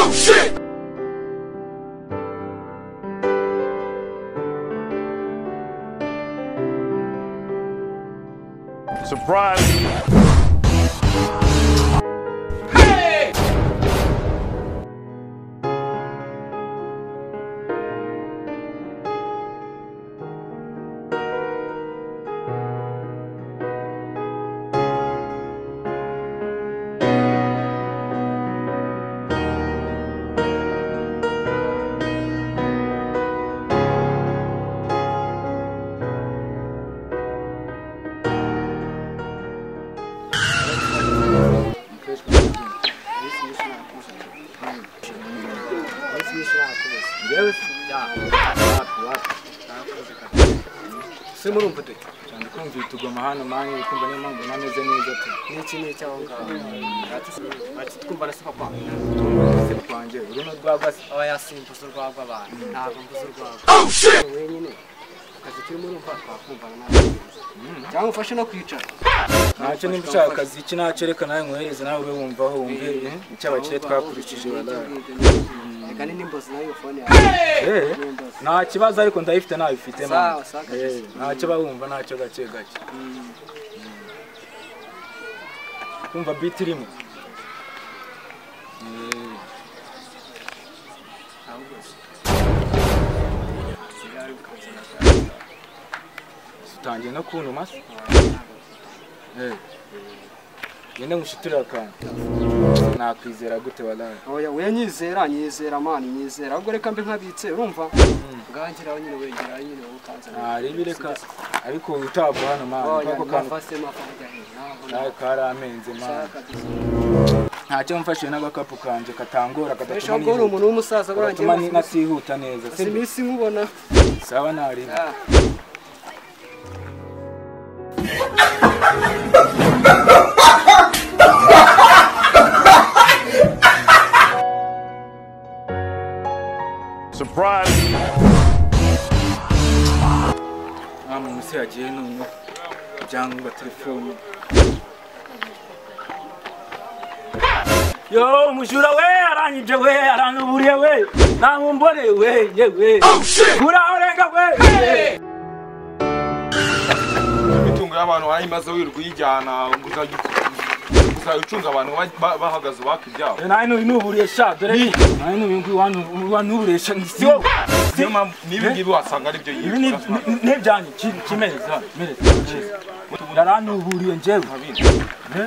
Oh shit! Surprise! Hey! Simuru mpute cyane kumva itugoma hano manye kumva niyo mpamvu nameze neza tu n'iki ni cyaho ngaho ati twumva na sipa kwa kwanje uruno rwagwa aba yasimbuza urwagwa abantu ntabwo mbuza urwagwa Oh shit! wenyine akazi kiri muri umva twakumva nawe cyangwa ufashe no kwicara ntacyo nimba ushaka akazi iki nacereka nawe nkohereze nawe ube wumvaho wumve icy'abakire twakurikije wallahi reka ni nimbozi nayo phone yawe nta kibazo ariko ndayifite nabifite sawa sawa ntacyo bawumva ntacyo gake gake kumva beat irimo utangiye no kunuma se yende ngushiturira akantu nakwizera gute wallahi oya we nyizera mani nyizera ahubwo reka mbe nkabitse urumva ngangiraho nyine wegera nyine ukanza reka ariko utava hano mani kako kantu nawe karamenze mani ntacyo mfashe n'agakapu kanje katangora kadatuma ni umuntu w'umusaza burangiye nasihuta neza simisi nkubona sawa nari Surprise! Musi yagiye none byangwa telefone yo mujura we aranyije we aranuburiye we namumbone we yewe kura orenga we Mitungo y'abantu wayimaze wirwa yijyana ucunga abantu bahagaze bakibyabo nayi nuburiye sha dore nayi nubingu wanuburesha nsiyo nibi ngibi wasanga ari byo ibi nebyanye kimereza mereza ndaranuburiye njewe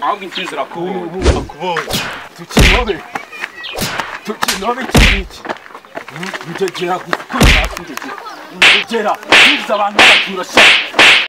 ahubwo imfizira akubonye tukinobe kibiki njegera gukora ndegera abantu batura sha